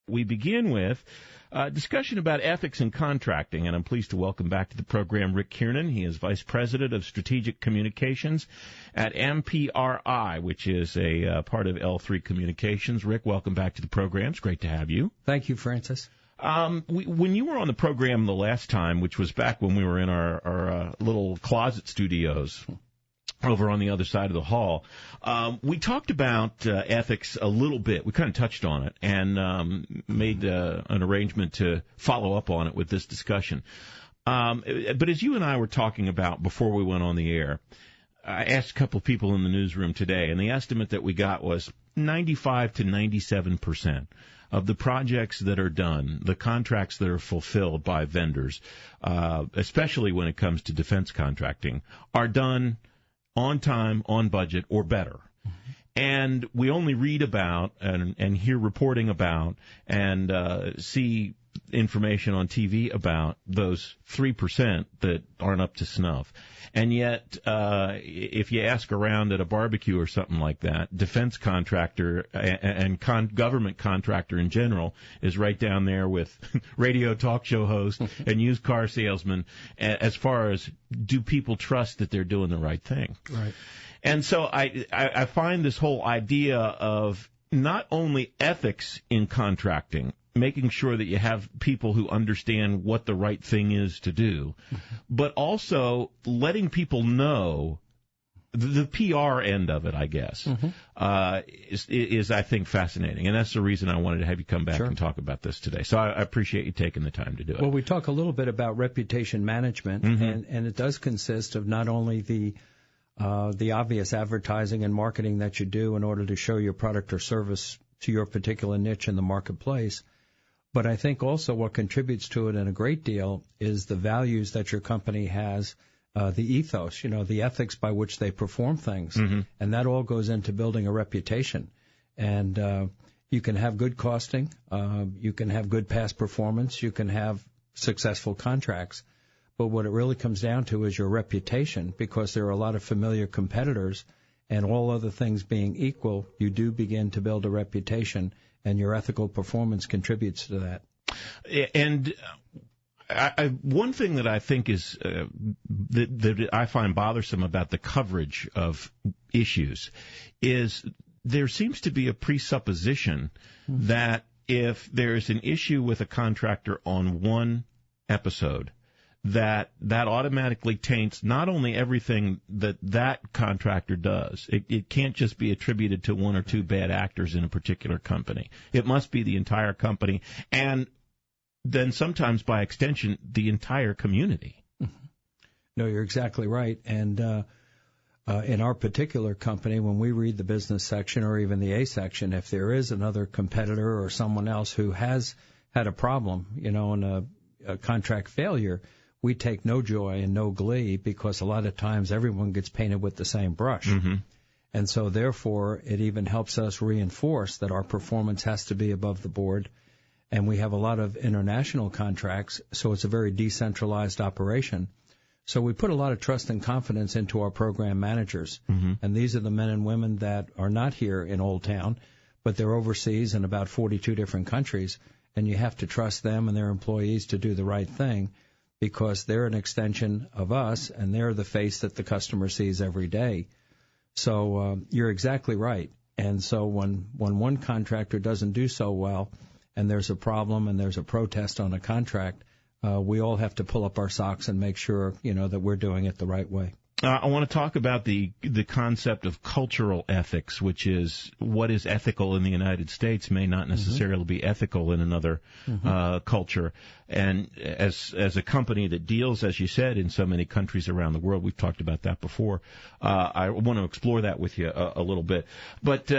We begin with a discussion about ethics in contracting, and I'm pleased to welcome back to the program Rick Kiernan. He is Vice President of Strategic Communications at MPRI, which is a part of L3 Communications. Rick, welcome back to the program. It's great to have you. Thank you, Francis. When you were on the program the last time, which was back when we were in our little closet studios over on the other side of the hall, we talked about ethics a little bit. We kind of touched on it and made an arrangement to follow up on it with this discussion. But as you and I were talking about before we went on the air, I asked a couple of people in the newsroom today, and the estimate that we got was 95 to 97% of the projects that are done, the contracts that are fulfilled by vendors, especially when it comes to defense contracting, are done on time, on budget, or better. Mm-hmm. And we only read about and hear reporting about and see information on TV about those 3% that aren't up to snuff. And yet, if you ask around at a barbecue or something like that, defense contractor and government contractor in general is right down there with radio talk show host and used car salesman as far as do people trust that they're doing the right thing. Right. And so I find this whole idea of not only ethics in contracting, making sure that you have people who understand what the right thing is to do, but also letting people know the PR end of it, I guess, is, I think, fascinating. And that's the reason I wanted to have you come back and talk about this today. So I appreciate you taking the time to do it. Well, we talk a little bit about reputation management, and it does consist of not only the obvious advertising and marketing that you do in order to show your product or service to your particular niche in the marketplace, but I think also what contributes to it in a great deal is the values that your company has, the ethos, the ethics by which they perform things. And that all goes into building a reputation. And you can have good costing, you can have good past performance, you can have successful contracts. But what it really comes down to is your reputation, because there are a lot of familiar competitors, and all other things being equal, you do begin to build a reputation, and your ethical performance contributes to that. And one thing that I think is that I find bothersome about the coverage of issues is there seems to be a presupposition that if there's an issue with a contractor on one episode, that automatically taints not only everything that contractor does. It can't just be attributed to one or two bad actors in a particular company. It must be the entire company, and then sometimes by extension, the entire community. No, you're exactly right. And in our particular company, when we read the business section or even the A section, if there is another competitor or someone else who has had a problem, in a contract failure, we take no joy and no glee, because a lot of times everyone gets painted with the same brush. And so therefore it even helps us reinforce that our performance has to be above the board. And we have a lot of international contracts, so it's a very decentralized operation. So we put a lot of trust and confidence into our program managers. And these are the men and women that are not here in Old Town, but they're overseas in about 42 different countries. And you have to trust them and their employees to do the right thing, because they're an extension of us, and they're the face that the customer sees every day. So you're exactly right. And so when one contractor doesn't do so well, and there's a problem and there's a protest on a contract, we all have to pull up our socks and make sure, that we're doing it the right way. I want to talk about the concept of cultural ethics, which is what is ethical in the United States may not necessarily be ethical in another culture. And as a company that deals, as you said, in so many countries around the world, we've talked about that before. I want to explore that with you a little bit. But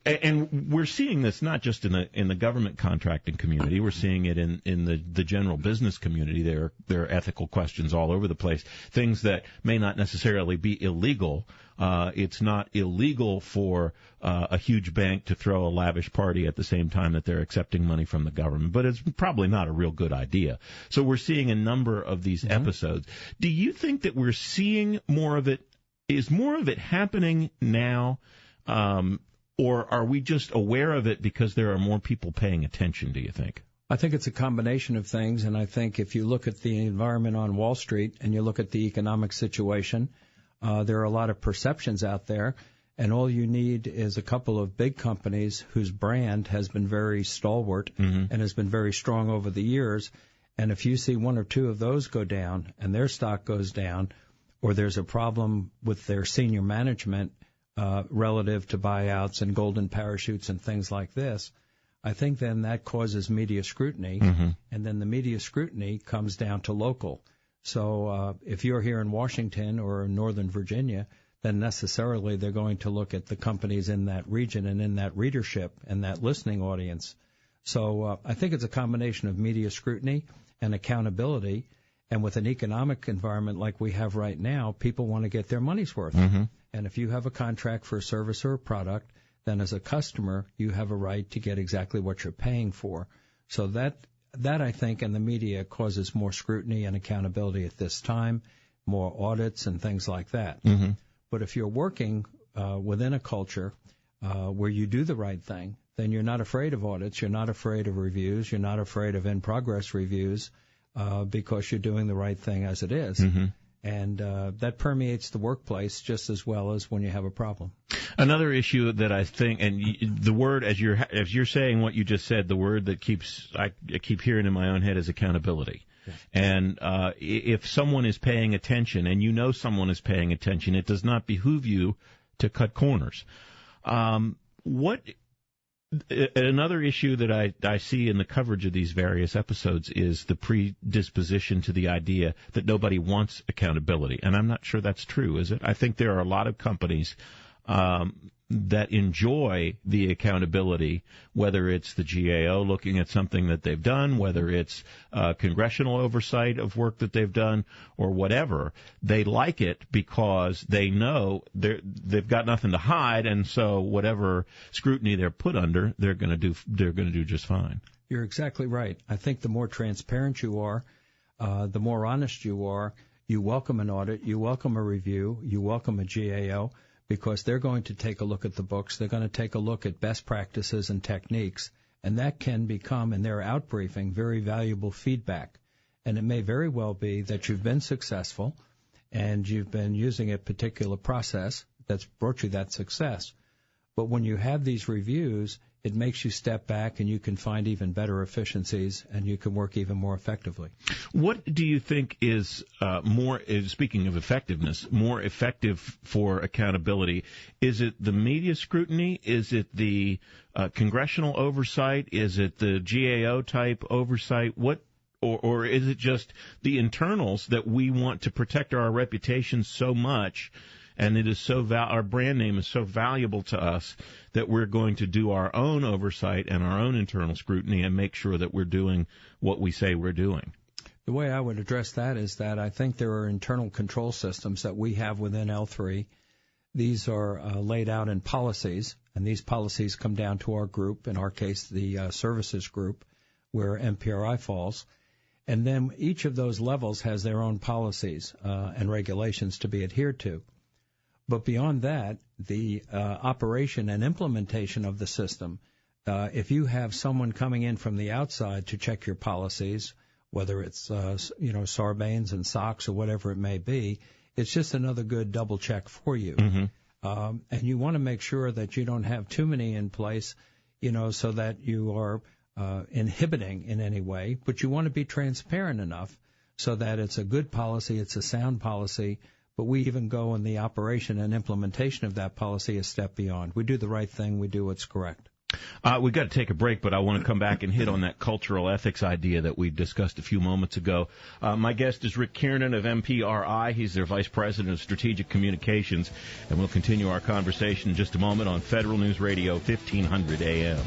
and we're seeing this not just in the government contracting community. We're seeing it in the general business community. There are ethical questions all over the place. Things that may not necessarily be illegal. It's not illegal for a huge bank to throw a lavish party at the same time that they're accepting money from the government, but it's probably not a real good idea. So we're seeing a number of these episodes. Do you think that we're seeing more of it? Is more of it happening now, or are we just aware of it because there are more people paying attention, do you think? I think it's a combination of things, and I think if you look at the environment on Wall Street and you look at the economic situation, there are a lot of perceptions out there, and all you need is a couple of big companies whose brand has been very stalwart and has been very strong over the years. And if you see one or two of those go down and their stock goes down, or there's a problem with their senior management relative to buyouts and golden parachutes and things like this, I think then that causes media scrutiny, and then the media scrutiny comes down to local. So if you're here in Washington or in Northern Virginia, then necessarily they're going to look at the companies in that region and in that readership and that listening audience. So I think it's a combination of media scrutiny and accountability. And with an economic environment like we have right now, people want to get their money's worth. And if you have a contract for a service or a product, then as a customer, you have a right to get exactly what you're paying for. So that I think in the media causes more scrutiny and accountability at this time, more audits and things like that. But if you're working within a culture where you do the right thing, then you're not afraid of audits, you're not afraid of reviews, you're not afraid of in-progress reviews because you're doing the right thing as it is. And that permeates the workplace just as well as when you have a problem. Another issue that I think, and the word, as you're saying what you just said, the word that I keep hearing in my own head is accountability. Yes. And if someone is paying attention, and you know someone is paying attention, it does not behoove you to cut corners. Another issue that I see in the coverage of these various episodes is the predisposition to the idea that nobody wants accountability. And I'm not sure that's true, is it? I think there are a lot of companies that enjoy the accountability, whether it's the GAO looking at something that they've done, whether it's congressional oversight of work that they've done, or whatever. They like it because they know they've got nothing to hide, and so whatever scrutiny they're put under, they're going to do just fine. You're exactly right. I think the more transparent you are, the more honest you are, you welcome an audit, you welcome a review, you welcome a GAO, because they're going to take a look at the books, they're going to take a look at best practices and techniques, and that can become, in their outbriefing, very valuable feedback. And it may very well be that you've been successful and you've been using a particular process that's brought you that success. But when you have these reviews, it makes you step back and you can find even better efficiencies and you can work even more effectively. What do you think is speaking of effectiveness, more effective for accountability? Is it the media scrutiny? Is it the congressional oversight? Is it the GAO type oversight? Or is it just the internals that we want to protect our reputation so much? And it is our brand name is so valuable to us that we're going to do our own oversight and our own internal scrutiny and make sure that we're doing what we say we're doing. The way I would address that is that I think there are internal control systems that we have within L3. These are laid out in policies, and these policies come down to our group, in our case the services group, where MPRI falls. And then each of those levels has their own policies and regulations to be adhered to. But beyond that, the operation and implementation of the system, if you have someone coming in from the outside to check your policies, whether it's Sarbanes and SOX or whatever it may be, it's just another good double check for you. And you want to make sure that you don't have too many in place, so that you are inhibiting in any way. But you want to be transparent enough so that it's a good policy, it's a sound policy. But we even go in the operation and implementation of that policy a step beyond. We do the right thing. We do what's correct. We've got to take a break, but I want to come back and hit on that cultural ethics idea that we discussed a few moments ago. My guest is Rick Kiernan of MPRI. He's their Vice President of Strategic Communications, and we'll continue our conversation in just a moment on Federal News Radio, 1500 AM.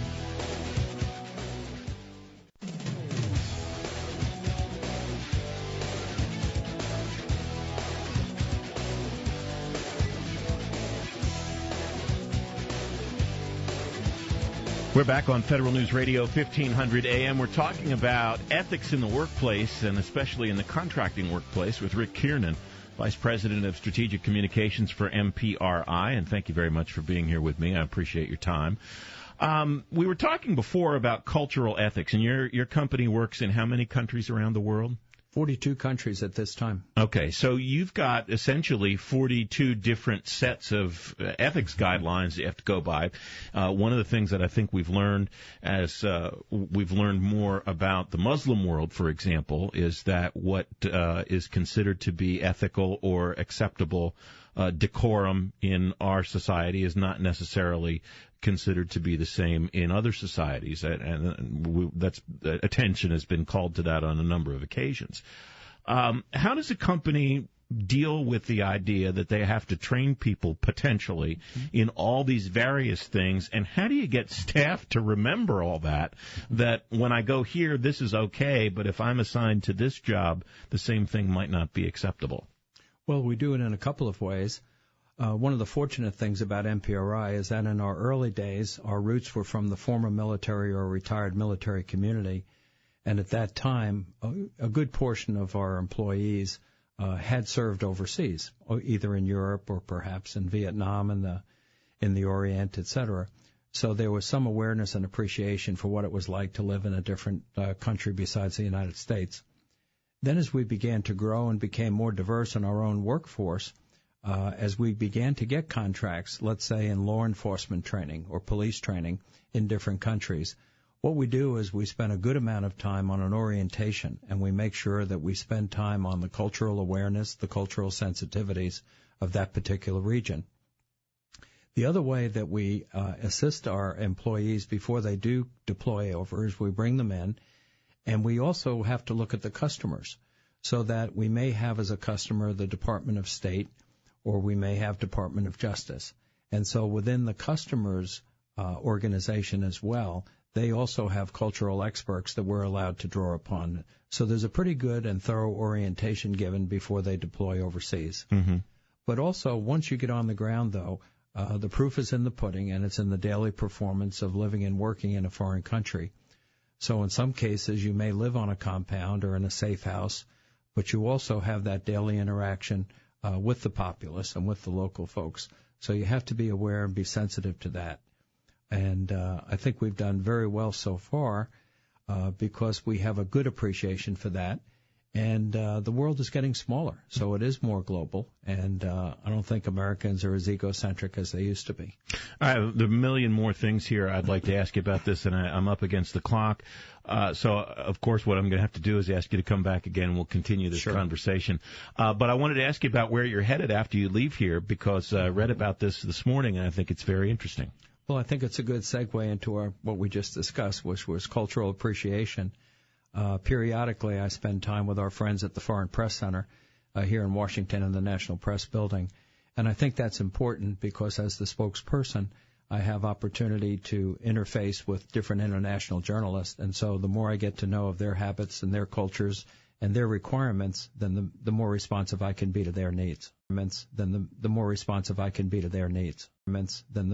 We're back on Federal News Radio, 1500 AM. We're talking about ethics in the workplace, and especially in the contracting workplace, with Rick Kiernan Vice President of Strategic Communications for MPRI, and thank you very much for being here with me. I appreciate your time. We were talking before about cultural ethics, and your company works in how many countries around the world? 42 countries at this time. Okay, so you've got essentially 42 different sets of ethics guidelines you have to go by. One of the things that I think we've learned as we've learned more about the Muslim world, for example, is that what is considered to be ethical or acceptable decorum in our society is not necessarily considered to be the same in other societies, and that's attention has been called to that on a number of occasions. How does a company deal with the idea that they have to train people potentially in all these various things, and how do you get staff to remember all that when I go here, this is okay, but if I'm assigned to this job, the same thing might not be acceptable? Well, we do it in a couple of ways. One of the fortunate things about MPRI is that in our early days, our roots were from the former military or retired military community. And at that time, a good portion of our employees had served overseas, either in Europe or perhaps in Vietnam and in the Orient, etc. So there was some awareness and appreciation for what it was like to live in a different country besides the United States. Then as we began to grow and became more diverse in our own workforce, as we began to get contracts, let's say in law enforcement training or police training in different countries, what we do is we spend a good amount of time on an orientation, and we make sure that we spend time on the cultural awareness, the cultural sensitivities of that particular region. The other way that we assist our employees before they do deploy over is we bring them in, and we also have to look at the customers, so that we may have as a customer the Department of State, or we may have Department of Justice. And so within the customer's organization as well, they also have cultural experts that we're allowed to draw upon. So there's a pretty good and thorough orientation given before they deploy overseas. Mm-hmm. But also, once you get on the ground, though, the proof is in the pudding, and it's in the daily performance of living and working in a foreign country. So in some cases, you may live on a compound or in a safe house, but you also have that daily interaction with the populace and with the local folks. So you have to be aware and be sensitive to that. And I think we've done very well so far because we have a good appreciation for that. And the world is getting smaller, so it is more global. And I don't think Americans are as egocentric as they used to be. All right, there are a million more things here I'd like to ask you about this, and I'm up against the clock. So, of course, what I'm going to have to do is ask you to come back again, and we'll continue this conversation. But I wanted to ask you about where you're headed after you leave here, because I read about this morning, and I think it's very interesting. Well, I think it's a good segue into what we just discussed, which was cultural appreciation. Periodically, I spend time with our friends at the Foreign Press Center here in Washington in the National Press Building. And I think that's important because as the spokesperson, I have opportunity to interface with different international journalists. And so the more I get to know of their habits and their cultures and their requirements, then the more responsive I can be to their needs. Then the more responsive I can be to their needs. Then